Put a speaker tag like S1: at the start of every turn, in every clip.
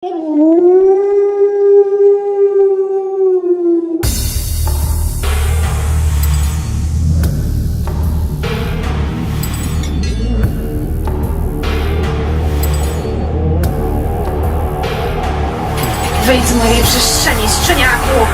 S1: Wyjdź z mojej przestrzeni, szczeniaku!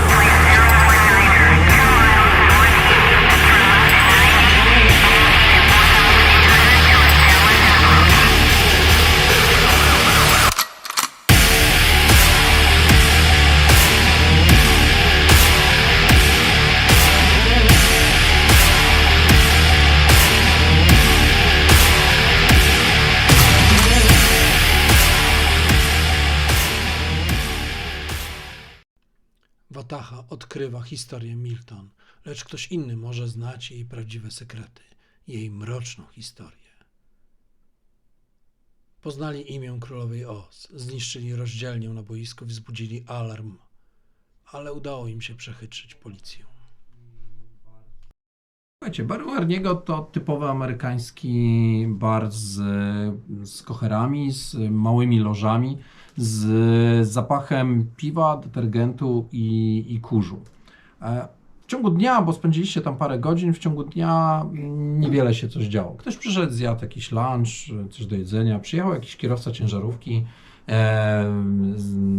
S2: Wataha odkrywa historię Milton, lecz ktoś inny może znać jej prawdziwe sekrety, jej mroczną historię. Poznali imię królowej Oz, zniszczyli rozdzielnię na boisku, wzbudzili alarm, ale udało im się przechytrzyć policję.
S3: Słuchajcie, bar u Erniego to typowy amerykański bar z kocherami, z małymi lożami, z zapachem piwa, detergentu i kurzu. W ciągu dnia, bo spędziliście tam parę godzin, w ciągu dnia niewiele się coś działo. Ktoś przyszedł, zjadł jakiś lunch, coś do jedzenia, przyjechał jakiś kierowca ciężarówki,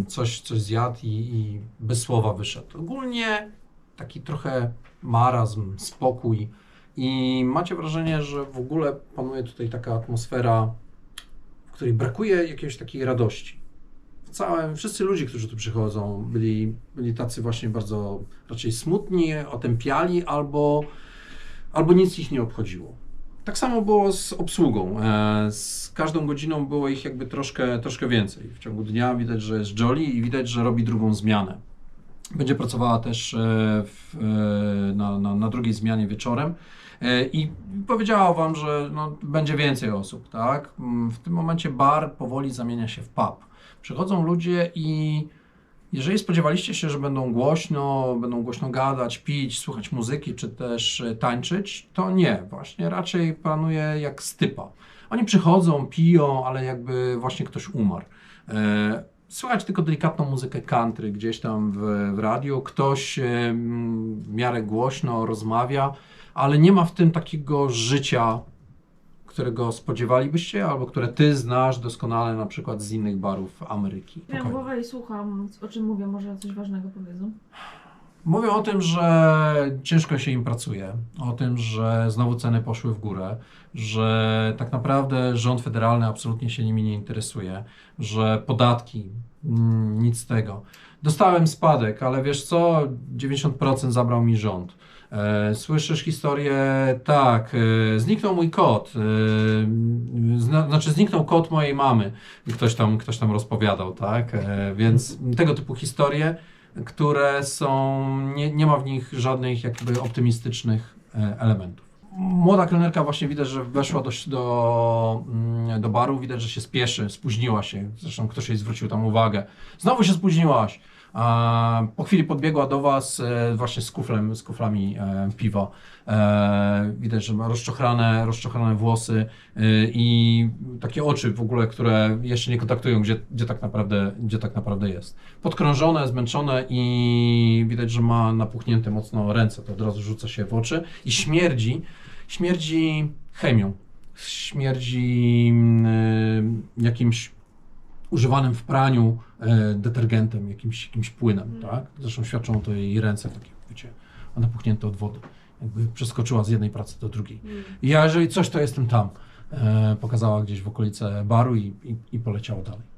S3: coś zjadł i bez słowa wyszedł. Ogólnie taki trochę marazm, spokój i macie wrażenie, że w ogóle panuje tutaj taka atmosfera, w której brakuje jakiejś takiej radości. Wszyscy ludzie, którzy tu przychodzą, byli tacy właśnie bardzo raczej smutni, otępiali albo nic ich nie obchodziło. Tak samo było z obsługą. Z każdą godziną było ich jakby troszkę więcej. W ciągu dnia widać, że jest jolly i widać, że robi drugą zmianę. Będzie pracowała też na drugiej zmianie wieczorem i powiedziała wam, że będzie więcej osób, tak? W tym momencie bar powoli zamienia się w pub. Przychodzą ludzie i jeżeli spodziewaliście się, że będą głośno gadać, pić, słuchać muzyki, czy też tańczyć, to nie, właśnie raczej panuje jak stypa. Oni przychodzą, piją, ale jakby właśnie ktoś umarł. Słychać tylko delikatną muzykę country gdzieś tam w radiu, ktoś w miarę głośno rozmawia, ale nie ma w tym takiego życia, którego spodziewalibyście, albo które ty znasz doskonale na przykład z innych barów Ameryki.
S4: Miałam głowę i słucham, o czym mówię, może coś ważnego powiedzą.
S3: Mówią o tym, że ciężko się im pracuje, o tym, że znowu ceny poszły w górę, że tak naprawdę rząd federalny absolutnie się nimi nie interesuje, że podatki, nic z tego. Dostałem spadek, ale wiesz co, 90% zabrał mi rząd. Słyszysz historię, tak, zniknął mój kot, zniknął kot mojej mamy i ktoś tam rozpowiadał, tak, więc tego typu historie, które są, nie ma w nich żadnych jakby optymistycznych elementów. Młoda kelnerka właśnie widać, że weszła do baru, widać, że się spieszy, spóźniła się, zresztą ktoś jej zwrócił tam uwagę. Znowu się spóźniłaś. Po chwili podbiegła do was właśnie z kuflami piwa. Widać, że ma rozczochrane włosy i takie oczy w ogóle, które jeszcze nie kontaktują, gdzie tak naprawdę jest. Podkrążone, zmęczone i widać, że ma napuchnięte mocno ręce, to od razu rzuca się w oczy i śmierdzi chemią, śmierdzi jakimś używanym w praniu detergentem, jakimś płynem, tak? Zresztą świadczą to jej ręce, takie, wiecie, napuchnięte od wody. Jakby przeskoczyła z jednej pracy do drugiej. I ja, jeżeli coś, to jestem tam. Pokazała gdzieś w okolice baru i poleciała dalej.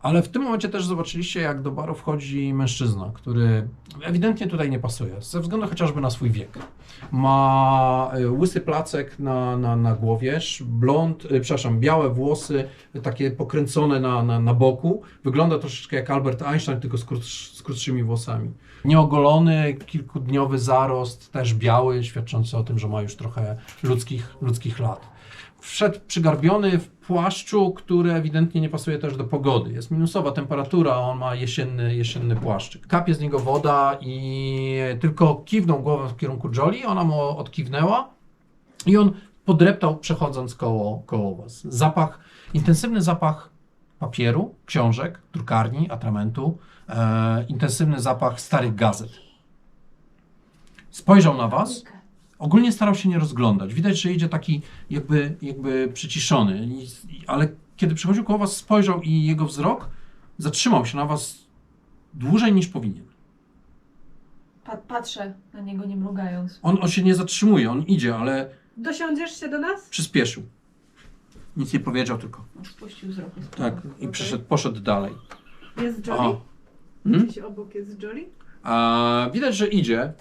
S3: Ale w tym momencie też zobaczyliście, jak do baru wchodzi mężczyzna, który ewidentnie tutaj nie pasuje, ze względu chociażby na swój wiek. Ma łysy placek na głowie, białe włosy, takie pokręcone na boku. Wygląda troszeczkę jak Albert Einstein, tylko z krótszymi włosami. Nieogolony, kilkudniowy zarost, też biały, świadczący o tym, że ma już trochę ludzkich lat. Wszedł przygarbiony w płaszczu, który ewidentnie nie pasuje też do pogody. Jest minusowa temperatura, a on ma jesienny płaszczyk. Kapie z niego woda i tylko kiwnął głową w kierunku Jolly, ona mu odkiwnęła i on podreptał, przechodząc koło was. Intensywny zapach papieru, książek, drukarni, atramentu, intensywny zapach starych gazet. Spojrzał na was, ogólnie starał się nie rozglądać. Widać, że idzie taki jakby przyciszony, ale kiedy przychodził koło was, spojrzał i jego wzrok zatrzymał się na was dłużej niż powinien.
S4: Patrzę na niego nie mrugając.
S3: On się nie zatrzymuje, on idzie, ale
S1: Dosiądziesz się do nas?
S3: przyspieszył. Nic nie powiedział, tylko
S4: Spuścił wzrok.
S3: tak i poszedł dalej.
S1: Jest
S3: Aha.
S1: Jolly?
S3: Hmm?
S1: Gdzieś obok jest Jolly?
S3: A widać, że idzie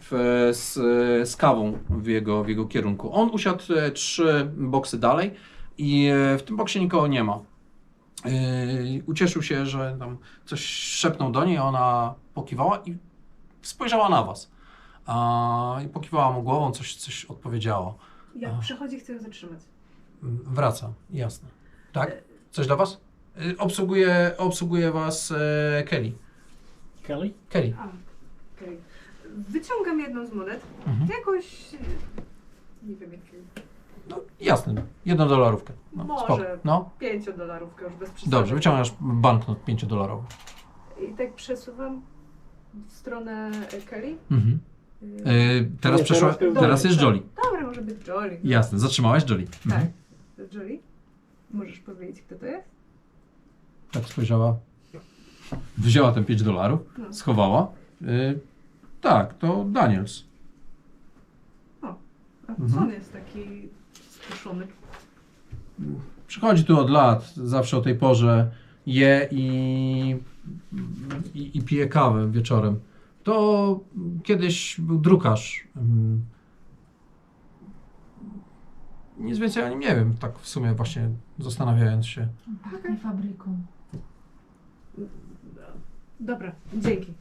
S3: z kawą w jego kierunku. On usiadł 3 boksy dalej i w tym boksie nikogo nie ma. Ucieszył się, że tam coś szepnął do niej, ona pokiwała i spojrzała na was. I pokiwała mu głową, coś odpowiedziała.
S1: Jak przychodzi, chcę ją zatrzymać.
S3: Wraca, jasne. Tak? Coś dla was? Obsługuje was Kelly.
S5: Kelly?
S3: Kelly.
S1: A, okej. Wyciągam jedną z monet.
S3: Mhm.
S1: Jakoś... Nie wiem jakiej.
S3: No, jasne, $1. No,
S1: Może.
S3: spoko. No,
S1: $5 już bez przesady.
S3: dobrze, wyciągasz banknot $5.
S1: I tak przesuwam w stronę Kelly.
S3: Mhm. Teraz
S5: Nie,
S3: przeszła,
S5: teraz
S3: teraz jest Jolly.
S1: Dobra, może być Jolly.
S3: Jasne, zatrzymałaś Jolly.
S1: Tak.
S3: Mhm.
S1: Jolly? Możesz powiedzieć, kto to jest?
S3: Tak spojrzała. Wzięła ten $5,
S1: No.
S3: schowała. Tak, to Daniels.
S1: A
S3: Mhm.
S1: co on jest taki spuszczony?
S3: Przychodzi tu od lat, zawsze o tej porze je i pije kawę wieczorem. To kiedyś był drukarz. Nic więcej o nim nie wiem, tak w sumie właśnie zastanawiając się.
S4: Pachnie fabryką.
S1: Dobra, dzięki.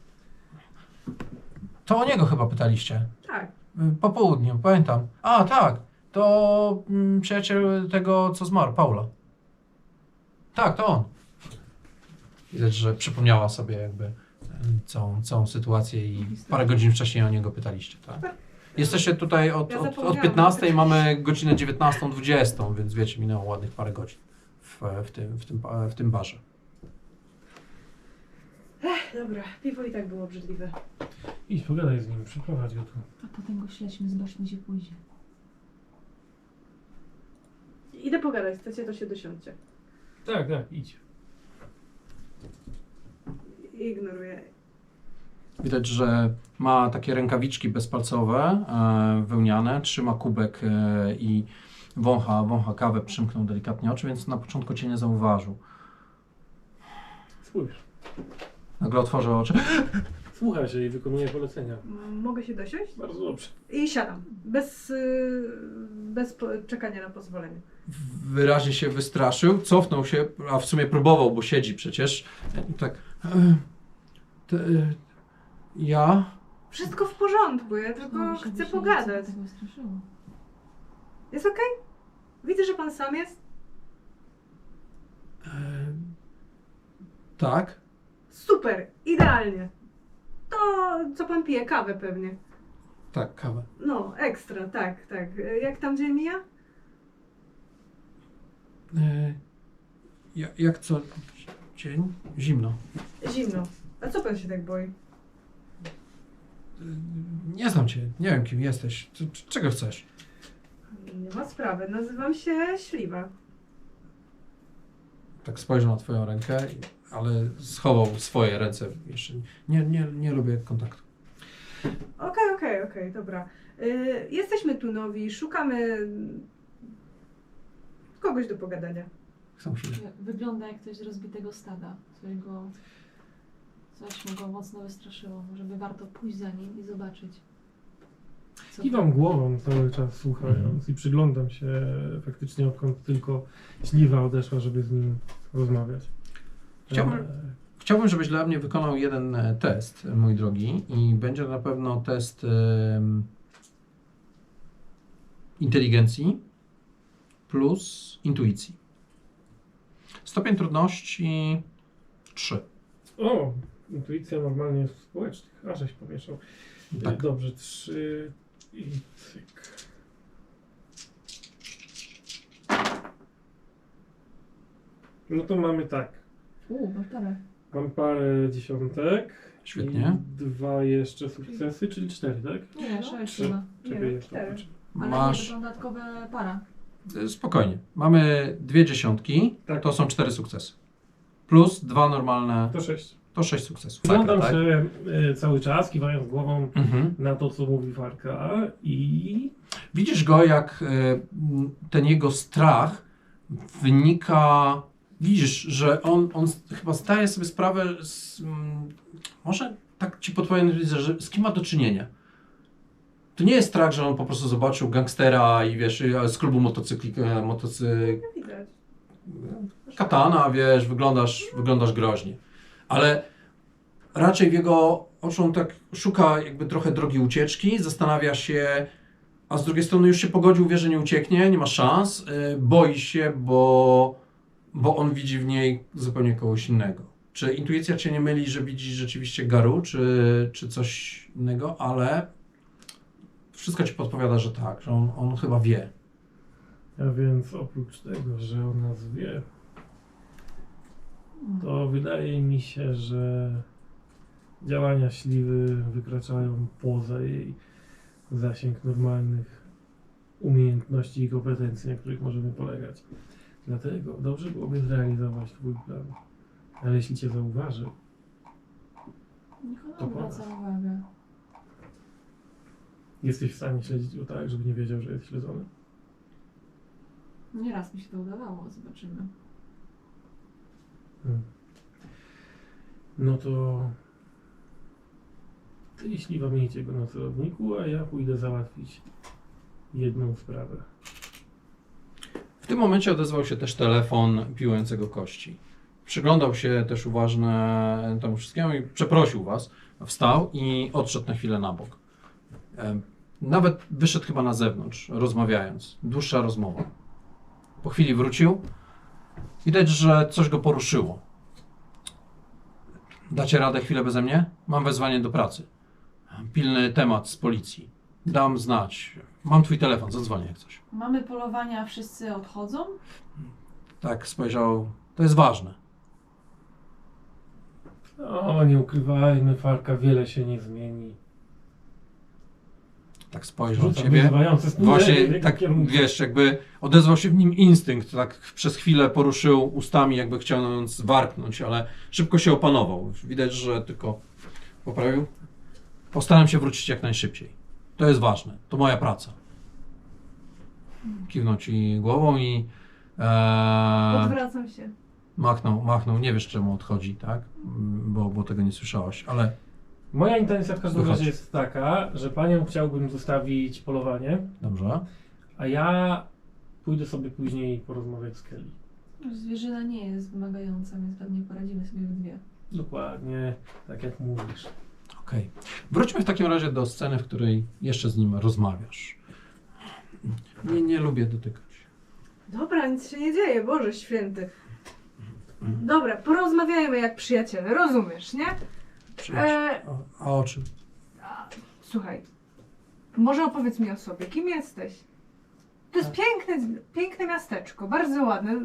S3: To o niego chyba pytaliście.
S1: Tak.
S3: Po południu, pamiętam. A, tak, to przyjaciel tego, co zmarł, Paula. Tak, to on. Widać, że przypomniała sobie jakby całą sytuację i parę godzin wcześniej o niego pytaliście, tak? Jesteście tutaj
S1: Ja
S3: od
S1: zapomniałam.
S3: 15, mamy godzinę 19:20, więc wiecie, minęło ładnych parę godzin w tym barze.
S1: Dobra, piwo i tak było obrzydliwe.
S5: Idź, pogadaj z nim, przyprowadź go tu.
S4: A potem go śledźmy, zobaczmy gdzie pójdzie.
S1: Idę pogadać, chcecie, to się dosiądźcie.
S5: Tak, idź.
S1: Ignoruję.
S3: Widać, że ma takie rękawiczki bezpalcowe, wełniane, trzyma kubek i wącha kawę, przymknął delikatnie oczy, więc na początku cię nie zauważył.
S5: Spójrz.
S3: Nagle otworzył oczy.
S5: Słuchaj się i wykonuję polecenia.
S1: Mogę się dosiąść?
S5: Bardzo dobrze.
S1: I siadam. Bez czekania na pozwolenie.
S3: Wyraźnie się wystraszył, cofnął się, a w sumie próbował, bo siedzi przecież. I tak. Ja?
S1: Wszystko w porządku, ja tylko
S4: Znowu się
S1: chcę
S4: wyśmieli,
S1: pogadać.
S4: co tego straszyło.
S1: Jest okej? Widzę, że pan sam jest.
S3: Tak?
S1: Super, idealnie. To, co pan pije, kawę pewnie.
S3: Tak, kawę.
S1: No, ekstra, tak. Jak tam dzień mija?
S3: Jak co dzień? Zimno.
S1: Zimno. A co pan się tak boi?
S3: Nie znam cię, nie wiem kim jesteś. Czego chcesz?
S1: Nie ma sprawy, nazywam się Śliwa.
S3: Tak spojrzał na twoją rękę, ale schował swoje ręce jeszcze. Nie lubię kontaktu.
S1: Okej, dobra. Jesteśmy tu nowi, szukamy kogoś do pogadania.
S3: Chcę chwilę.
S4: Wygląda jak ktoś z rozbitego stada, którego coś mu go mocno wystraszyło. Może by warto pójść za nim i zobaczyć. Co
S5: Kiwam głową cały czas słuchając i przyglądam się faktycznie odkąd tylko Śliwa odeszła, żeby z nim rozmawiać.
S3: Chciałbym, żebyś dla mnie wykonał jeden test, mój drogi, i będzie to na pewno test inteligencji plus intuicji. Stopień trudności 3.
S5: O, intuicja normalnie jest w społecznych. A żeś pomieszał.
S3: Tak.
S5: Dobrze, 3 i cyk. No to mamy tak.
S4: Bartale.
S5: Mam parę dziesiątek.
S3: Świetnie.
S5: I 2 jeszcze sukcesy, czyli 4, tak?
S4: Nie, 6
S5: Trzy.
S4: chyba.
S5: Czekaj,
S1: Nie,
S5: jak to
S1: 4.
S5: patrzę.
S4: Ale
S3: Masz...
S4: nie, to dodatkowe para.
S3: Spokojnie. Mamy 2 dziesiątki,
S5: Tak.
S3: to są 4 sukcesy. Plus 2 normalne,
S5: To 6.
S3: to 6 sukcesów.
S5: Przyglądam
S3: Tak?
S5: się cały czas, kiwając głową
S3: Mhm.
S5: na to, co mówi Farka i
S3: Widzisz go, jak ten jego strach wynika. Widzisz, że on chyba zdaje sobie sprawę, może tak ci podpowiem, że z kim ma do czynienia. To nie jest strach, że on po prostu zobaczył gangstera i wiesz, z klubu
S1: Widać.
S3: katana, wiesz, wyglądasz groźnie. Ale raczej w jego oczu on tak szuka jakby trochę drogi ucieczki, zastanawia się, a z drugiej strony już się pogodził, wie, że nie ucieknie, nie ma szans, boi się, bo on widzi w niej zupełnie kogoś innego. Czy intuicja cię nie myli, że widzi rzeczywiście Garu, czy coś innego, ale wszystko ci podpowiada, że tak, że on chyba wie.
S5: a więc oprócz tego, że on nas wie, to wydaje mi się, że działania Śliwy wykraczają poza jej zasięg normalnych umiejętności i kompetencji, na których możemy polegać. Dlatego dobrze byłoby zrealizować twój plan. Ale jeśli cię zauważy,
S4: Niech
S5: To
S4: ona zwraca
S5: powiedz.
S4: uwagę.
S5: jesteś w stanie śledzić go tak, żeby nie wiedział, że jest śledzony.
S4: Nieraz mi się to udawało, zobaczymy.
S5: No to ty i Śliwa miejcie go na celowniku, a ja pójdę załatwić jedną sprawę.
S3: W tym momencie odezwał się też telefon piłującego kości. Przyglądał się też uważnie temu wszystkiemu i przeprosił was. Wstał i odszedł na chwilę na bok. Nawet wyszedł chyba na zewnątrz, rozmawiając. Dłuższa rozmowa. Po chwili wrócił. Widać, że coś go poruszyło. Dacie radę chwilę beze mnie? Mam wezwanie do pracy. Pilny temat z policji. Dam znać. Mam twój telefon, zadzwonię jak coś.
S4: Mamy polowania, a wszyscy odchodzą?
S3: Tak, spojrzał. To jest ważne.
S5: O, nie ukrywajmy, Farka, wiele się nie zmieni.
S3: Tak spojrzał na
S5: Rzucam
S3: ciebie.
S5: wyzywające spojrzenie w
S3: Właśnie
S5: jego
S3: tak,
S5: kierunku.
S3: wiesz, jakby odezwał się w nim instynkt, tak przez chwilę poruszył ustami, jakby chciając warknąć, ale szybko się opanował. Widać, że tylko poprawił. Postaram się wrócić jak najszybciej. To jest ważne. To moja praca. Kiwnął ci głową i
S1: Odwracam się.
S3: machnął. Nie wiesz, czemu odchodzi, tak? Bo tego nie słyszałaś, ale
S5: Moja intencja w każdym
S3: Wychodź.
S5: razie jest taka, że panią chciałbym zostawić polowanie,
S3: dobrze.
S5: a ja pójdę sobie później porozmawiać z Kelly.
S4: Zwierzyna nie jest wymagająca, więc pewnie poradzimy sobie we dwie.
S5: Dokładnie tak jak mówisz.
S3: Okej. Wróćmy w takim razie do sceny, w której jeszcze z nim rozmawiasz. Nie lubię dotykać.
S1: Dobra, nic się nie dzieje, Boże Święty. Dobra, porozmawiajmy jak przyjaciele, rozumiesz, nie?
S3: Przyjaciół. A o czym?
S1: Słuchaj, może opowiedz mi o sobie, kim jesteś? To jest piękne miasteczko, bardzo ładne.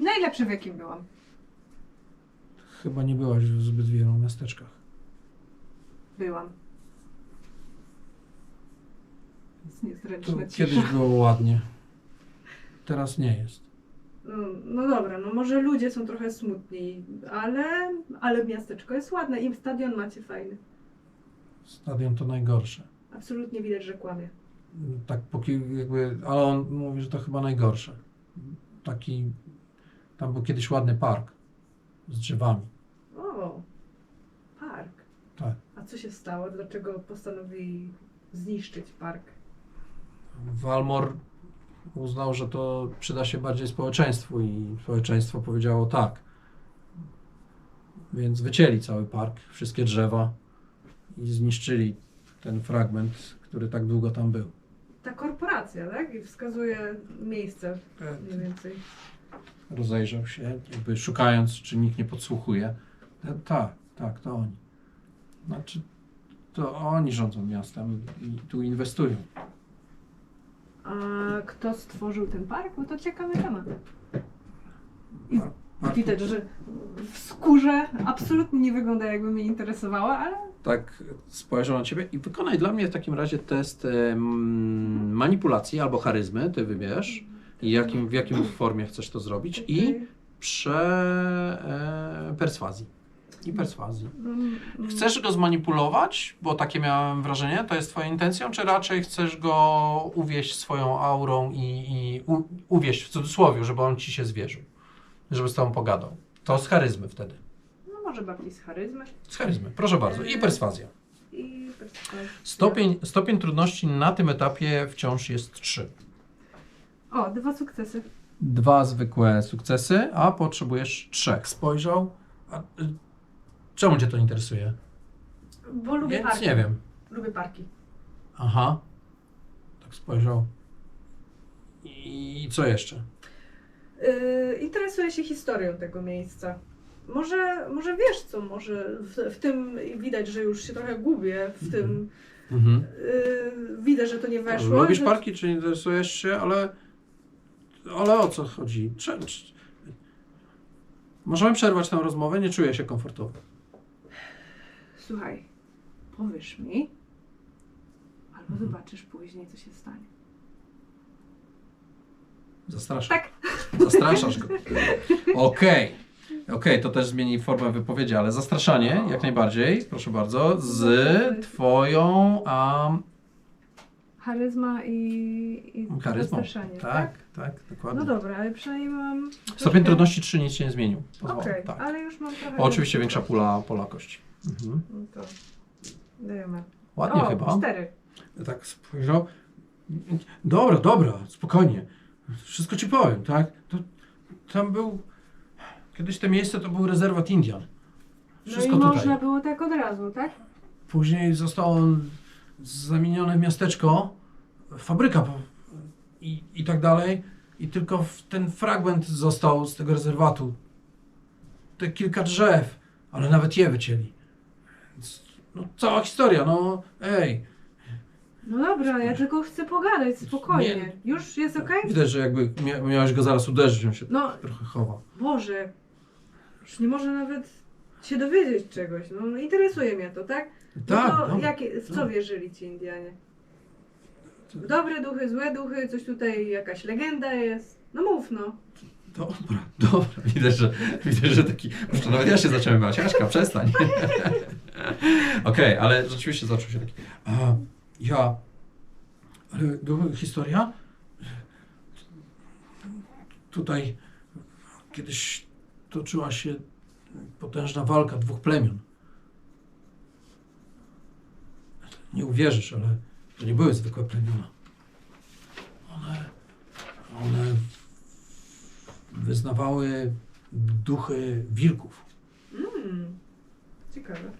S1: Najlepsze w jakim byłam.
S2: Chyba nie byłaś w zbyt wielu miasteczkach.
S1: Byłam. Jest niezręczna
S2: To
S1: cisza.
S2: kiedyś było ładnie. Teraz nie jest.
S1: No dobra, no może ludzie są trochę smutni, ale miasteczko jest ładne i stadion macie fajny.
S2: Stadion to najgorsze.
S1: Absolutnie widać, że kłamie.
S2: Tak ale on mówi, że to chyba najgorsze. Tam był kiedyś ładny park z drzewami.
S1: O, park.
S2: Tak.
S1: A co się stało? Dlaczego postanowili zniszczyć park?
S2: Walmor uznał, że to przyda się bardziej społeczeństwu i społeczeństwo powiedziało tak. Więc wycięli cały park, wszystkie drzewa i zniszczyli ten fragment, który tak długo tam był.
S1: Ta korporacja, tak? I wskazuje miejsce mniej więcej.
S2: Rozejrzał się, jakby szukając, czy nikt nie podsłuchuje. Tak, to oni. Znaczy, to oni rządzą miastem i tu inwestują.
S1: A kto stworzył ten park? Bo to ciekawy temat. Widać, że w skórze absolutnie nie wygląda, jakby mnie interesowała, ale
S2: Tak spojrzał na ciebie i wykonaj dla mnie w takim razie test manipulacji albo charyzmy, ty wybierz i w jakim formie chcesz to zrobić i perswazji. I perswazji. Chcesz go zmanipulować, bo takie miałem wrażenie, to jest twoją intencją, czy raczej chcesz go uwieść swoją aurą i uwieść w cudzysłowie, żeby on ci się zwierzył, żeby z tobą pogadał. To z charyzmy wtedy.
S1: no może bardziej z charyzmy
S2: Z charyzmy, proszę bardzo. I perswazja.
S1: i perswazja.
S2: Stopień trudności na tym etapie wciąż jest 3.
S1: O, 2 sukcesy.
S2: 2 zwykłe sukcesy, a potrzebujesz 3. Spojrzał. Czemu cię to interesuje?
S1: Bo lubię
S2: Więc
S1: parki.
S2: nie wiem.
S1: Lubię parki.
S2: Aha. Tak spojrzał. I co jeszcze?
S1: Interesuję się historią tego miejsca. Może wiesz co, może w tym widać, że już się trochę gubię, w tym
S2: Mhm.
S1: widzę, że to nie weszło.
S2: Lubisz
S1: że...
S2: parki, czy interesujesz się, ale o co chodzi? Możemy przerwać tę rozmowę? Nie czuję się komfortowo.
S1: Słuchaj, powiesz mi, albo zobaczysz później, co się stanie.
S2: Zastraszasz.
S1: Tak.
S2: Zastraszasz go. Okej, to też zmieni formę wypowiedzi, ale zastraszanie jak najbardziej, proszę bardzo, z twoją
S1: Charyzma i
S2: charyzmą.
S1: zastraszanie,
S2: Tak, dokładnie.
S1: No dobra, ale przynajmniej mam...
S2: Stopień trudności 3 nic się nie zmienił.
S1: Okej,
S2: Tak.
S1: ale już mam trochę...
S2: Oczywiście większa pola kości. Mhm.
S1: No to dajemy.
S2: Ładnie
S1: O,
S2: chyba.
S1: 4.
S2: Tak spojrzał. Dobra, spokojnie. Wszystko ci powiem, tak? Tam był... Kiedyś to miejsce to był rezerwat Indian.
S1: No
S2: Wszystko
S1: i
S2: tutaj.
S1: można było tak od razu, tak?
S2: Później został on zamieniony w miasteczko, fabryka i tak dalej. I tylko ten fragment został z tego rezerwatu. Te kilka drzew, ale nawet je wycięli. Więc, no, cała historia, no ej.
S1: No dobra, ja tylko chcę pogadać spokojnie.
S2: Nie.
S1: Już jest okej?
S2: Widać, że jakby miałeś go zaraz uderzyć, on się
S1: No,
S2: trochę chowa.
S1: Boże. Już nie może nawet się dowiedzieć czegoś. No interesuje mnie to, tak?
S2: Tak,
S1: No to
S2: dobra.
S1: w co wierzyli ci Indianie? W dobre duchy, złe duchy, coś tutaj, jakaś legenda jest. No mów no.
S2: Dobra. Widać, że taki... Muszę, nawet ja się zacząłem bać. Aśka, przestań. Okej, ale rzeczywiście zaczął się taki... Ale historia? Tutaj kiedyś toczyła się potężna walka 2 plemion. Nie uwierzysz, ale to nie były zwykłe plemiona. One wyznawały duchy wilków.
S1: Ciekawe.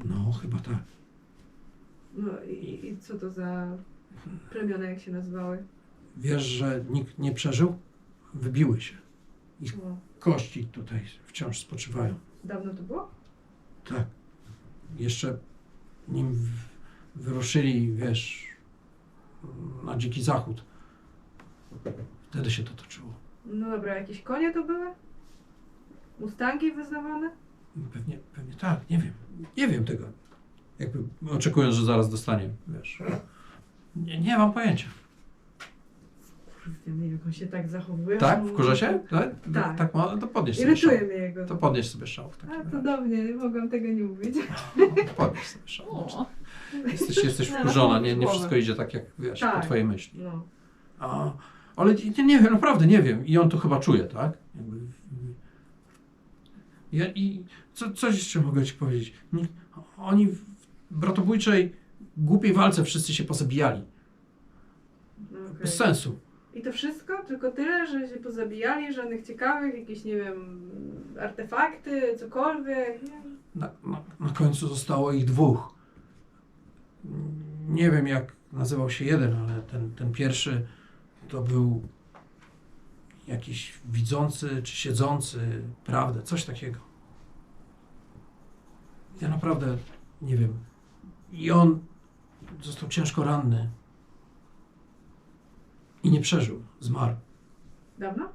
S2: No, chyba tak.
S1: No i co to za plemiona, jak się nazywały?
S2: Wiesz, że nikt nie przeżył? Wybiły się.
S1: No,
S2: Kości tutaj wciąż spoczywają.
S1: dawno to było?
S2: Tak. Jeszcze nim wyruszyli, wiesz, na dziki zachód. Wtedy się to toczyło.
S1: No dobra, jakieś konie to były? Mustangi wyznawane?
S2: Pewnie tak, nie wiem. Nie wiem tego. Jakby oczekując, że zaraz dostanie, wiesz. Nie mam pojęcia.
S1: Kurde, jak on się tak zachowuje.
S2: Tak? Wkurza się? Tak?
S1: Tak.
S2: Tak ma? To podnieś sobie szał.
S1: Irytuje mnie jego.
S2: To podnieś sobie szał w
S1: A
S2: takim
S1: to
S2: razie.
S1: do mnie, nie mogłam tego nie mówić.
S2: Podnieś sobie szał.
S4: O,
S2: Jesteś
S1: No,
S2: wkurzona,
S1: no,
S2: nie
S1: głowę.
S2: wszystko idzie tak, jak wiesz, po
S1: Tak.
S2: twojej myśli.
S1: No.
S2: Ale nie wiem, naprawdę nie wiem. I on to chyba czuje, tak? Coś jeszcze mogę ci powiedzieć. Oni w bratobójczej, głupiej walce wszyscy się pozabijali.
S1: Okej.
S2: Bez sensu.
S1: I to wszystko? Tylko tyle, że się pozabijali, żadnych ciekawych, jakieś, nie wiem, artefakty, cokolwiek? Nie.
S2: Na końcu zostało ich 2. Nie wiem, jak nazywał się jeden, ale ten pierwszy to był jakiś widzący czy siedzący prawdę, coś takiego. Ja naprawdę nie wiem. I on został ciężko ranny i nie przeżył, zmarł.
S1: Dawno?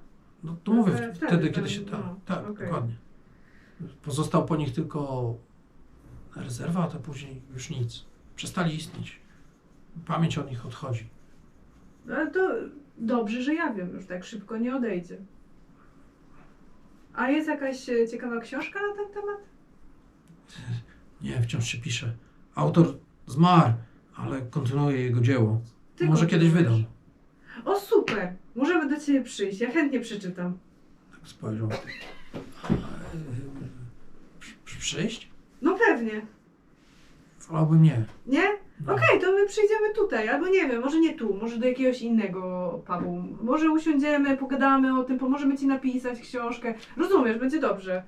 S2: No to mówię,
S1: Wtedy,
S2: wtedy, kiedy
S1: tam,
S2: się... Tak,
S1: no,
S2: tak,
S1: okej.
S2: dokładnie. Pozostał po nich tylko rezerwat, a później już nic. Przestali istnieć. Pamięć o nich odchodzi.
S1: No, ale to dobrze, że ja wiem, już tak szybko nie odejdzie. A jest jakaś ciekawa książka na ten temat?
S2: Nie, wciąż się pisze. Autor zmarł, ale kontynuuje jego dzieło.
S1: Ty
S2: Może kiedyś
S1: kontynuujesz.
S2: wydam.
S1: O super! Możemy do ciebie przyjść, ja chętnie przeczytam.
S2: Tak spojrzał. Przyjść?
S1: No pewnie.
S2: Wolałbym nie.
S1: Nie?
S2: No.
S1: Okej, to my przyjdziemy tutaj, albo nie wiem, może nie tu, może do jakiegoś innego pubu. Może usiądziemy, pogadamy o tym, pomożemy ci napisać książkę. Rozumiesz, będzie dobrze.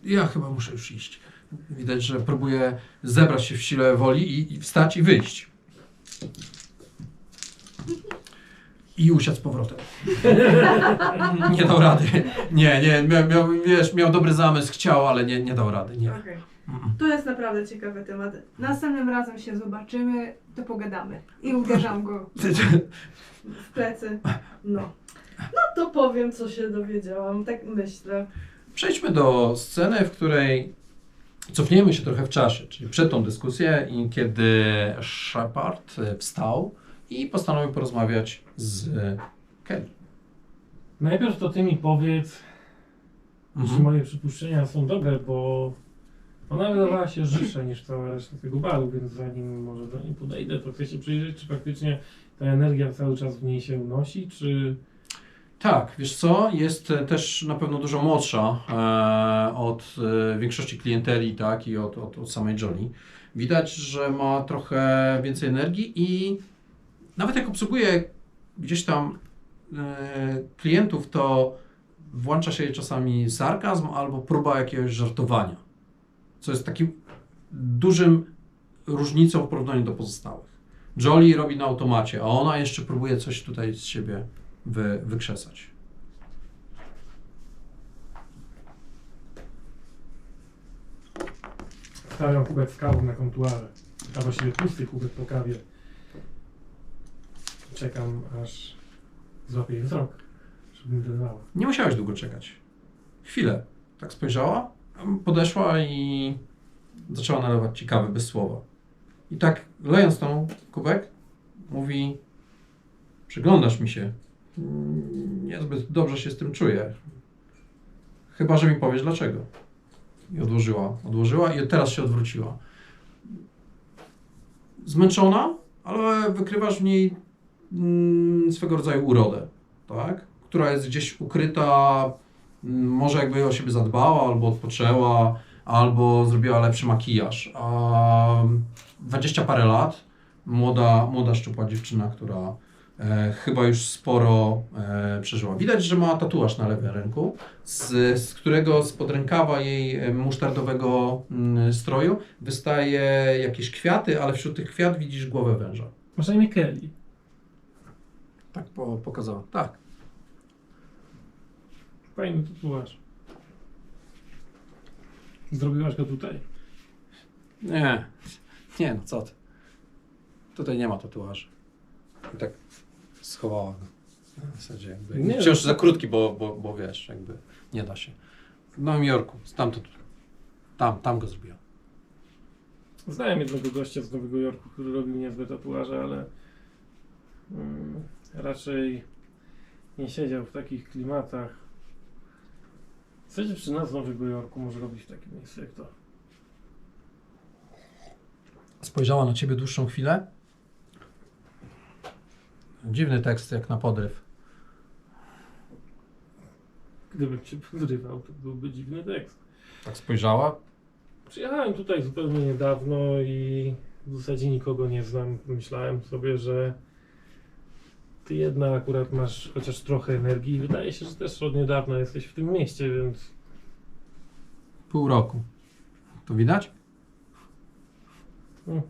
S2: Ja chyba muszę już iść. Widać, że próbuję zebrać się w sile woli i wstać i wyjść. I usiadł z powrotem. Nie dał rady. Nie, miał dobry zamysł, chciał, ale nie dał rady. Nie.
S1: Okej.
S2: Mm.
S1: To jest naprawdę ciekawy temat. Następnym razem się zobaczymy, to pogadamy. I uderzam go w plecy. No. No to powiem, co się dowiedziałam, tak myślę.
S3: Przejdźmy do sceny, w której cofniemy się trochę w czasie, czyli przed tą dyskusję i kiedy Shepard wstał i postanowił porozmawiać z Kelly.
S5: Najpierw to ty mi powiedz, czy moje przypuszczenia są dobre, bo ona wydawała się żywsza niż cała reszta tego baru, więc zanim może do niej podejdę, to chcę się przyjrzeć, czy faktycznie ta energia cały czas w niej się unosi, czy...
S3: Tak, wiesz co, jest też na pewno dużo młodsza od większości klienteli, tak, i od samej Jolie. Widać, że ma trochę więcej energii i nawet jak obsługuje gdzieś tam klientów, to włącza się jej czasami sarkazm albo próba jakiegoś żartowania, co jest takim dużym różnicą w porównaniu do pozostałych. Jolie robi na automacie, a ona jeszcze próbuje coś tutaj z siebie wykrzesać.
S5: Stawiam kubek z kawą na kontuarze, a właściwie pusty kubek po kawie. Czekam, aż złapie jej wzrok, żeby mi dodała.
S3: Nie musiałeś długo czekać. Chwilę. Tak spojrzała, podeszła i zaczęła nalewać ci kawę bez słowa. I tak lejąc tą kubek, mówi: przyglądasz mi się. Niezbyt dobrze się z tym czuję. Chyba że mi powiesz dlaczego. I odłożyła i teraz się odwróciła. Zmęczona, ale wykrywasz w niej swego rodzaju urodę, tak? Która jest gdzieś ukryta, może jakby o siebie zadbała, albo odpoczęła, albo zrobiła lepszy makijaż. A 20 parę lat, młoda szczupła dziewczyna, która chyba już sporo przeżyła. Widać, że ma tatuaż na lewym ręku, z którego spod rękawa jej musztardowego stroju wystaje jakieś kwiaty, ale wśród tych kwiat widzisz głowę węża.
S5: Masz na imię Kelly.
S3: Tak pokazała. Tak.
S5: Fajny tatuaż. Zrobiłaś go tutaj?
S3: Nie, no co ty. Tutaj nie ma tatuaży. I tak schowała go. W zasadzie jakby.
S5: Nie,
S3: Wciąż za krótki, bo wiesz, jakby nie da się. W Nowym Jorku, stamtąd, tam go zrobiła.
S5: Znałem jednego gościa z Nowego Jorku, który robił niezłe tatuaże, ale raczej nie siedział w takich klimatach. Co dziewczyna z Nowego Jorku może robić w takim miejscu jak to?
S3: Spojrzała na ciebie dłuższą chwilę. Dziwny tekst jak na podryw.
S5: Gdybym cię podrywał, to byłby dziwny tekst.
S3: Tak spojrzała.
S5: Przyjechałem tutaj zupełnie niedawno i w zasadzie nikogo nie znam. Myślałem sobie, że ty jedna akurat masz chociaż trochę energii i wydaje się, że też od niedawna jesteś w tym mieście, więc
S3: Pół roku. To widać?
S5: Hmm.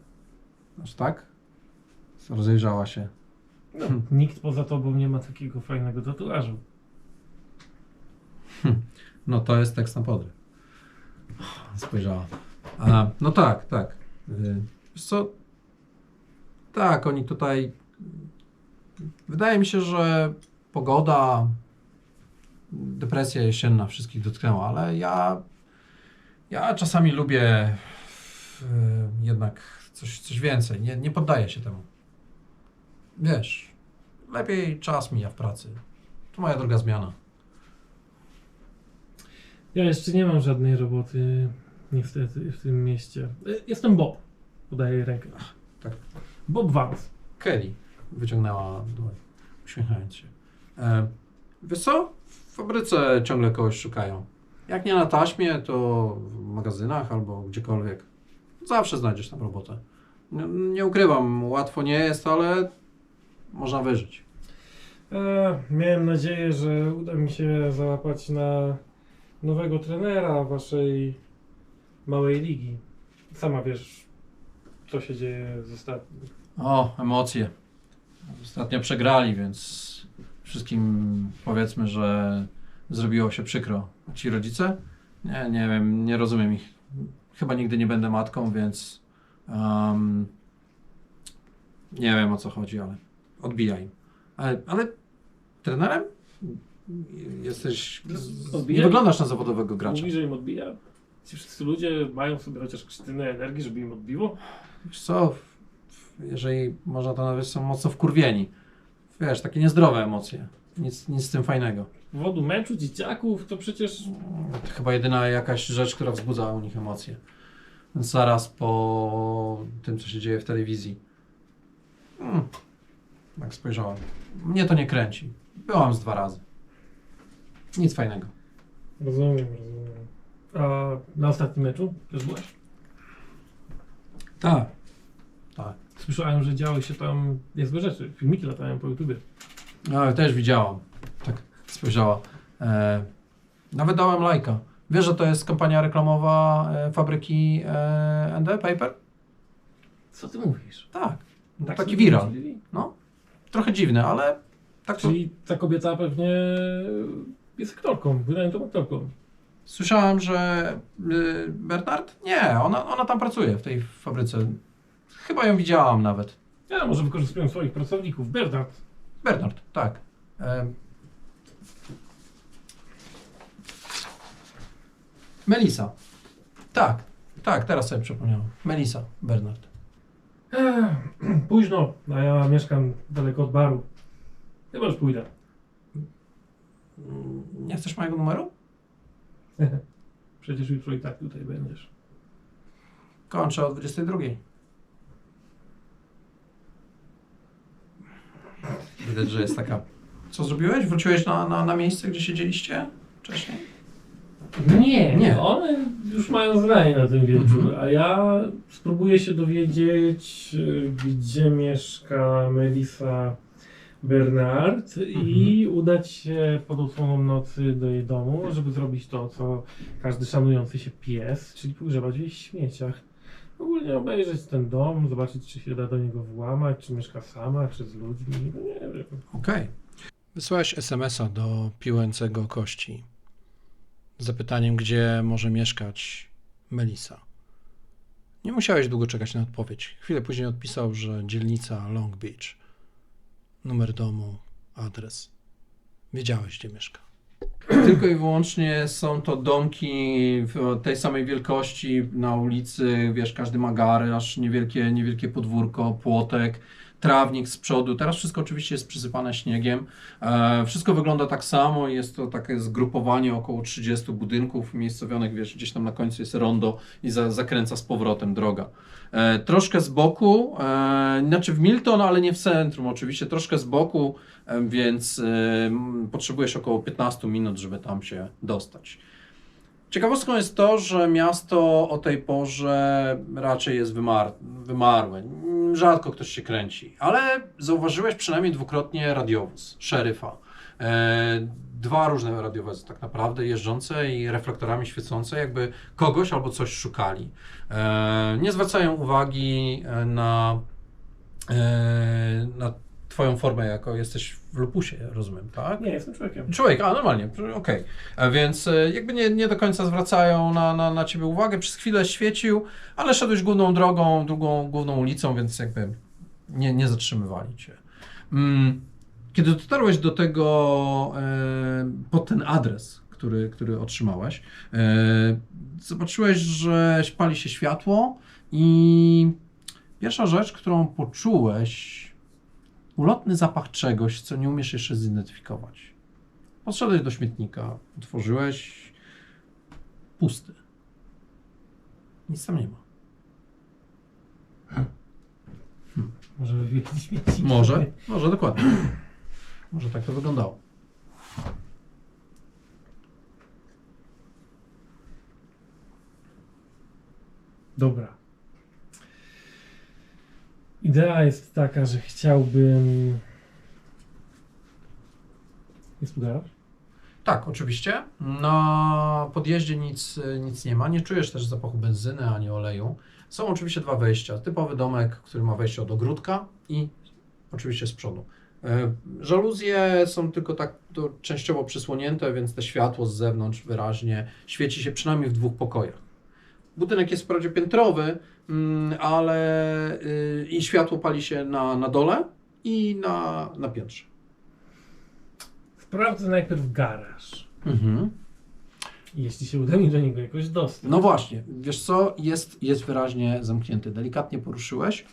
S3: Aż tak? Rozejrzała się.
S5: nikt poza tobą nie ma takiego fajnego tatuażu.
S3: No to jest tekst na podryw. Spojrzała. No tak. Wiesz co? Tak, oni tutaj... Wydaje mi się, że pogoda, depresja jesienna wszystkich dotknęła, ale ja czasami lubię jednak coś więcej. Nie poddaję się temu. Wiesz, lepiej czas mija w pracy. To moja druga zmiana.
S5: Ja jeszcze nie mam żadnej roboty, niestety, w tym mieście. Jestem Bob. Podaję rękę.
S3: Tak.
S5: Bob Vance.
S3: Kelly wyciągnęła dłoń, uśmiechając się. Wiesz co? W fabryce ciągle kogoś szukają. Jak nie na taśmie, to w magazynach albo gdziekolwiek. Zawsze znajdziesz tam robotę. Nie ukrywam, łatwo nie jest, ale można wyżyć.
S5: Miałem nadzieję, że uda mi się załapać na nowego trenera waszej małej ligi. Sama wiesz, co się dzieje z ostatnim.
S3: O, emocje. Ostatnio przegrali, więc wszystkim powiedzmy, że zrobiło się przykro. Ci rodzice? Nie wiem, nie rozumiem ich. Chyba nigdy nie będę matką, więc nie wiem, o co chodzi, ale odbijaj. Ale trenerem? Jesteś...
S5: Odbijaj?
S3: Nie wyglądasz na zawodowego gracza.
S5: Mówi, że im odbija. Ci wszyscy ludzie mają w sobie chociaż sztynę energii, żeby im odbiło.
S3: Wiesz co, jeżeli można to nazwać, są mocno wkurwieni. Wiesz, takie niezdrowe emocje. Nic z tym fajnego.
S5: Z powodu meczu dzieciaków to przecież...
S3: To chyba jedyna jakaś rzecz, która wzbudza u nich emocje. Zaraz po tym, co się dzieje w telewizji. Tak spojrzałem. Mnie to nie kręci. Byłam z 2 razy. Nic fajnego.
S5: Rozumiem. A na ostatnim meczu też byłeś?
S3: Tak.
S5: Słyszałem, że działy się tam niezłe rzeczy. Filmiki latają po YouTubie.
S3: No, też widziałam. Tak spojrzała. Nawet dałem lajka. Wiesz, że to jest kampania reklamowa fabryki ND Paper?
S5: Co ty mówisz?
S3: Tak. No,
S5: Tak
S3: taki
S5: sobie
S3: viral.
S5: wymyślili?
S3: No. Trochę dziwny, ale tak to...
S5: Czyli ta kobieta pewnie jest aktorką, wydaje to aktorką.
S3: Słyszałem, że Bernard? Nie, ona tam pracuje w tej fabryce. Chyba ją widziałam nawet.
S5: Ja, może wykorzystują swoich pracowników.
S3: Bernard, tak. Melisa. Tak, teraz sobie przypomniałem. Melisa, Bernard.
S5: Późno, a ja mieszkam daleko od baru. Chyba już pójdę.
S3: Nie chcesz mojego numeru?
S5: Przecież jutro i tak tutaj będziesz.
S3: Kończę o 22. Widać, że jest taka... Co zrobiłeś? Wróciłeś na miejsce, gdzie siedzieliście wcześniej? Nie.
S5: One już mają zdanie na ten wieczór, a ja spróbuję się dowiedzieć, gdzie mieszka Melissa Bernard i udać się pod osłoną nocy do jej domu, żeby zrobić to, co każdy szanujący się pies, czyli pogrzebać w jej śmieciach. Ogólnie obejrzeć ten dom, zobaczyć, czy się da do niego włamać, czy mieszka sama, czy z ludźmi, no nie wiem.
S2: Okej. Wysłałeś SMS-a do piłującego kości z zapytaniem, gdzie może mieszkać Melissa. Nie musiałeś długo czekać na odpowiedź. Chwilę później odpisał, że dzielnica Long Beach. Numer domu, adres. Wiedziałeś, gdzie mieszka.
S3: Tylko i wyłącznie są to domki tej samej wielkości na ulicy, wiesz, każdy ma garaż, niewielkie podwórko, płotek, trawnik z przodu. Teraz wszystko oczywiście jest przysypane śniegiem. Wszystko wygląda tak samo, jest to takie zgrupowanie około 30 budynków umiejscowionych, wiesz, gdzieś tam na końcu jest rondo i zakręca z powrotem droga. Troszkę z boku, znaczy w Milton, ale nie w centrum oczywiście, troszkę z boku, więc potrzebujesz około 15 minut, żeby tam się dostać. Ciekawostką jest to, że miasto o tej porze raczej jest wymarłe. Rzadko ktoś się kręci, ale zauważyłeś przynajmniej dwukrotnie radiowóz, szeryfa. 2 różne radiowozy tak naprawdę, jeżdżące i reflektorami świecące, jakby kogoś albo coś szukali. Nie zwracają uwagi na twoją formę, jako jesteś w lupusie, rozumiem, tak?
S5: Nie, jestem człowiekiem.
S3: Człowiek, normalnie, okej. Więc jakby nie do końca zwracają na ciebie uwagę. Przez chwilę świecił, ale szedłeś główną drogą, główną ulicą, więc jakby nie zatrzymywali cię.
S2: Kiedy dotarłeś do tego, pod ten adres, który otrzymałeś, zobaczyłeś, że pali się światło i pierwsza rzecz, którą poczułeś, ulotny zapach czegoś, co nie umiesz jeszcze zidentyfikować. Podszedłeś do śmietnika, otworzyłeś, pusty. Nic tam nie ma.
S5: Może wywiedzieć śmieci.
S2: Może dokładnie. Może tak to wyglądało.
S5: Dobra. Idea jest taka, że chciałbym... Jest tu garaż?
S2: Tak, oczywiście. Na podjeździe nic nie ma. Nie czujesz też zapachu benzyny ani oleju. Są oczywiście dwa wejścia. Typowy domek, który ma wejście od ogródka i oczywiście z przodu. Żaluzje są tylko tak częściowo przysłonięte, więc te światło z zewnątrz wyraźnie świeci się przynajmniej w 2 pokojach. Budynek jest wprawdzie piętrowy, ale i światło pali się na dole i na piętrze.
S5: Sprawdzę najpierw garaż.
S2: Mhm.
S5: Jeśli się uda mi do niego jakoś dostać.
S2: No właśnie, wiesz co, jest wyraźnie zamknięty. Delikatnie poruszyłeś,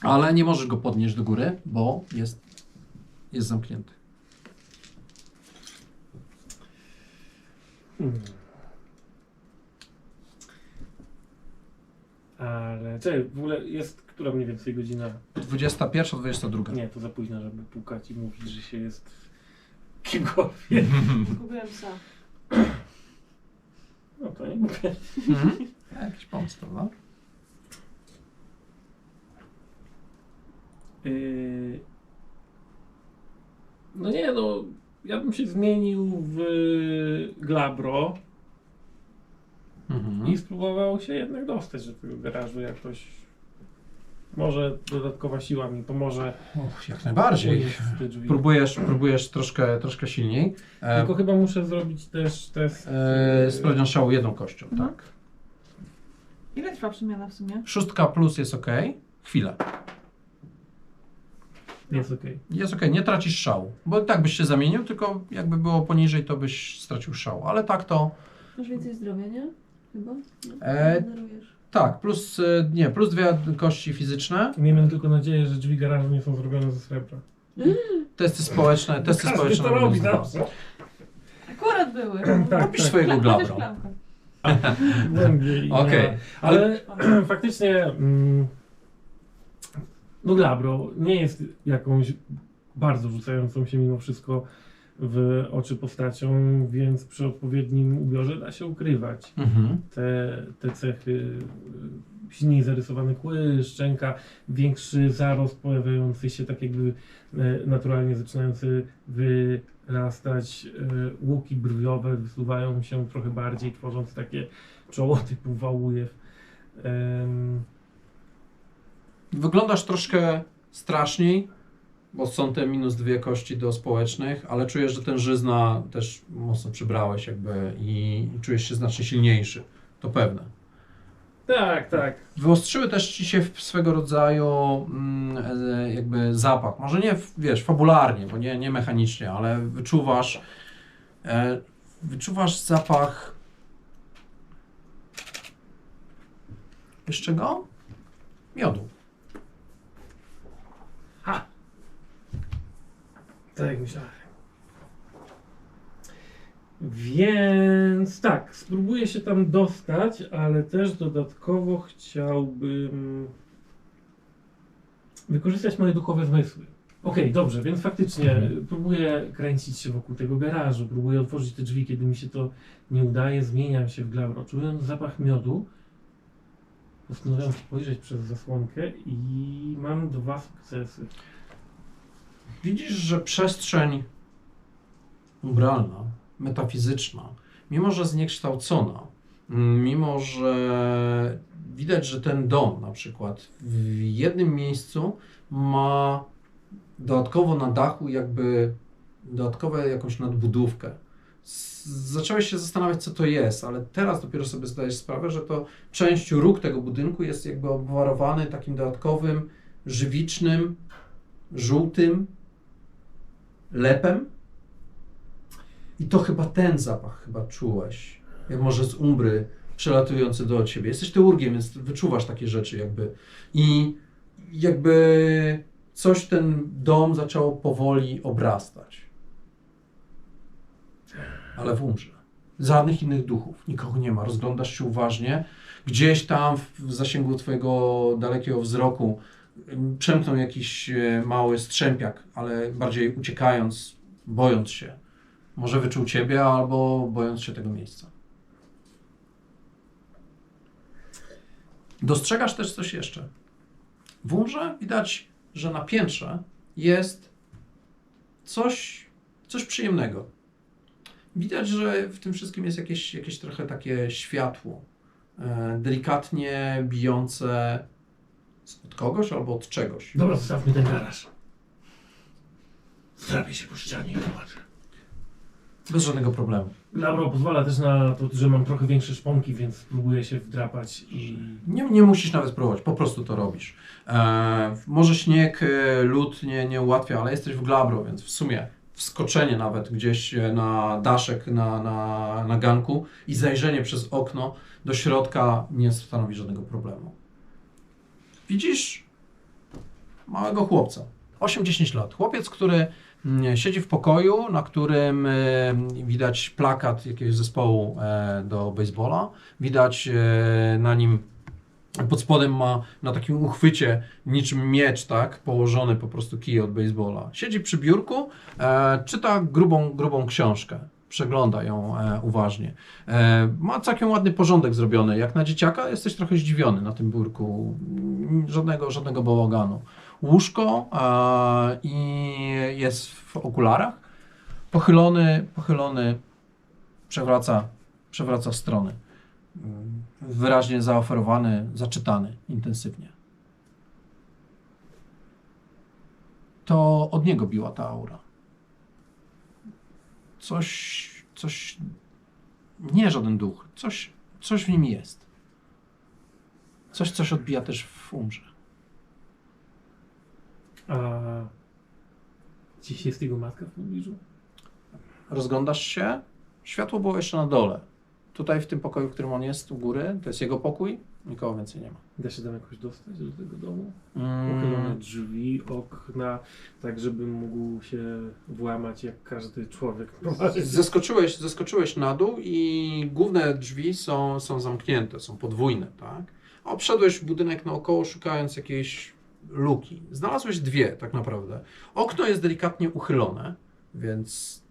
S2: ale nie możesz go podnieść do góry, bo jest zamknięty.
S5: Ale czekaj, w ogóle jest która mniej więcej godzina?
S2: 21, 22.
S5: Nie, to za późno, żeby pukać i mówić, że się jest kimkolwiek.
S4: Zgubiłem psa.
S5: No to nie mówię.
S2: Mhm. Jakiś pomysł, prawda?
S5: No nie, no ja bym się zmienił w Glabro
S2: Mhm.
S5: i spróbował się jednak dostać do tego garażu jakoś. Może dodatkowa siła mi pomoże.
S2: Jak najbardziej.
S5: ujść w te drzwi.
S2: Próbujesz troszkę silniej.
S5: Tylko chyba muszę zrobić też test.
S2: Sprawdzian szału 1 kością,
S4: Mhm.
S2: tak.
S4: Ile trwa przemiana w sumie?
S2: 6 plus jest ok. Chwilę.
S5: Jest okej.
S2: Jest ok, nie tracisz szału. Bo tak byś się zamienił, tylko jakby było poniżej, to byś stracił szału. Ale tak to.
S4: Masz więcej zdrowia, nie? Chyba? No,
S2: E,
S4: generujesz.
S2: Tak, plus 2 kości fizyczne.
S5: Miejmy tylko nadzieję, że drzwi garażu nie są zrobione ze srebra.
S2: Testy społeczne.
S5: Każdy to
S2: na
S5: robi
S2: minus 2.
S5: zawsze.
S4: Akurat były.
S5: Tak,
S2: Kupisz swojego
S4: Też
S2: glabra.
S4: klamka.
S5: Głębiej.
S2: Okej.
S5: Ale faktycznie no Glabro nie jest jakąś bardzo rzucającą się mimo wszystko w oczy postacią, więc przy odpowiednim ubiorze da się ukrywać
S2: Mhm.
S5: te cechy. Silniej zarysowane kły, szczęka, większy zarost pojawiający się tak jakby naturalnie zaczynający wyrastać, łuki brwiowe wysuwają się trochę bardziej, tworząc takie czoło typu wałujew.
S2: Wyglądasz troszkę straszniej, bo są te minus 2 kości do społecznych, ale czujesz, że ten żyzna też mocno przybrałeś jakby i czujesz się znacznie silniejszy. To pewne.
S5: Tak, tak.
S2: Wyostrzyły też ci się swego rodzaju jakby zapach. Może nie, wiesz, fabularnie, bo nie mechanicznie, ale wyczuwasz zapach. Wiesz czego? Miodu.
S5: Tak jak myślałem. Więc tak, spróbuję się tam dostać, ale też dodatkowo chciałbym wykorzystać moje duchowe zmysły. Okej, dobrze, więc faktycznie próbuję kręcić się wokół tego garażu, próbuję otworzyć te drzwi, kiedy mi się to nie udaje, zmieniam się w Glabro. Czując zapach miodu, postanowiam spojrzeć przez zasłonkę i mam 2 sukcesy.
S2: Widzisz, że przestrzeń umbralna, metafizyczna, mimo że zniekształcona, mimo że widać, że ten dom na przykład w jednym miejscu ma dodatkowo na dachu jakby dodatkowe jakąś nadbudówkę. Zacząłeś się zastanawiać, co to jest, ale teraz dopiero sobie zdajesz sprawę, że to część róg tego budynku jest jakby obwarowany takim dodatkowym, żywicznym, żółtym lepem. I to chyba ten zapach chyba czułeś. Jak może z umbry przelatujący do ciebie. Jesteś teurgiem, więc wyczuwasz takie rzeczy jakby. I jakby coś ten dom zaczęło powoli obrastać. Ale w umrze. Żadnych innych duchów. Nikogo nie ma. Rozglądasz się uważnie. Gdzieś tam w zasięgu twojego dalekiego wzroku przemknął jakiś mały strzępiak, ale bardziej uciekając, bojąc się. Może wyczuł ciebie, albo bojąc się tego miejsca. Dostrzegasz też coś jeszcze. W umrze widać, że na piętrze jest coś przyjemnego. Widać, że w tym wszystkim jest jakieś trochę takie światło, delikatnie bijące od kogoś albo od czegoś.
S5: Dobra, zostawmy ten garaż. Zdrapię się po ścianie i zobaczę.
S2: Bez żadnego problemu.
S5: Glabro pozwala też na to, że mam trochę większe szponki, więc próbuję się wdrapać i...
S2: Nie musisz nawet próbować, po prostu to robisz. Może śnieg, lód nie ułatwia, ale jesteś w glabro, więc w sumie wskoczenie nawet gdzieś na daszek, na ganku i zajrzenie przez okno do środka nie stanowi żadnego problemu. Widzisz małego chłopca, 8-10 lat. Chłopiec, który siedzi w pokoju, na którym widać plakat jakiegoś zespołu do baseballa. Widać na nim, pod spodem ma na takim uchwycie niczym miecz, tak, położony po prostu kij od baseballa. Siedzi przy biurku, czyta grubą książkę. Przegląda ją uważnie. Ma całkiem ładny porządek zrobiony. Jak na dzieciaka jesteś trochę zdziwiony na tym biurku. Żadnego bałaganu. Łóżko i jest w okularach. Pochylony przewraca strony. Wyraźnie zaoferowany, zaczytany intensywnie. To od niego biła ta aura. Coś, nie żaden duch, coś w nim jest. Coś odbija też w umrze.
S5: A gdzieś jest jego matka w pobliżu?
S2: Rozglądasz się, światło było jeszcze na dole. Tutaj w tym pokoju, w którym on jest, u góry, to jest jego pokój, nikogo więcej nie ma.
S5: Da się tam jakoś dostać do tego domu? Uchylone drzwi, okna, tak żebym mógł się włamać jak każdy człowiek.
S2: Zeskoczyłeś na dół i główne drzwi są zamknięte, są podwójne, tak? Obszedłeś budynek naokoło, szukając jakiejś luki. Znalazłeś dwie tak naprawdę. Okno jest delikatnie uchylone, więc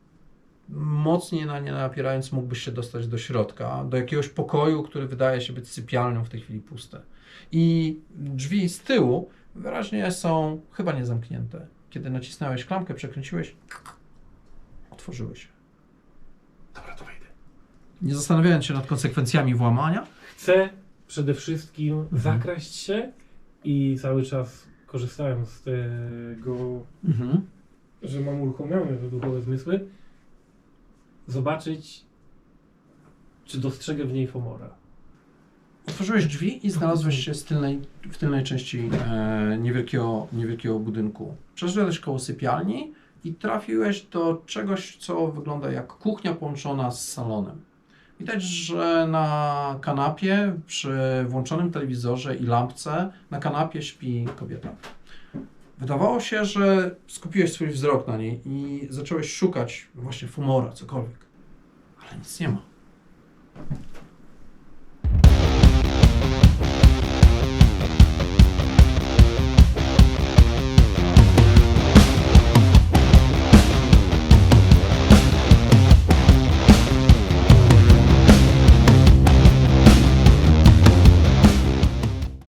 S2: mocniej na nie napierając mógłbyś się dostać do środka, do jakiegoś pokoju, który wydaje się być sypialnią, w tej chwili puste. I drzwi z tyłu wyraźnie są chyba niezamknięte. Kiedy nacisnąłeś klamkę, przekręciłeś, otworzyły się.
S5: Dobra, to wejdę.
S2: Nie zastanawiając się nad konsekwencjami włamania,
S5: Chcę przede wszystkim zakraść się i cały czas korzystając z tego, że mam uruchomione te duchowe zmysły, zobaczyć, czy dostrzegę w niej Fomora.
S2: otworzyłeś drzwi i znalazłeś się w tylnej części niewielkiego budynku. Przeszedłeś koło sypialni i trafiłeś do czegoś, co wygląda jak kuchnia połączona z salonem. Widać, że na kanapie przy włączonym telewizorze i lampce na kanapie śpi kobieta. Wydawało się, że skupiłeś swój wzrok na niej i zacząłeś szukać właśnie Fomora, cokolwiek. Ale nic nie ma.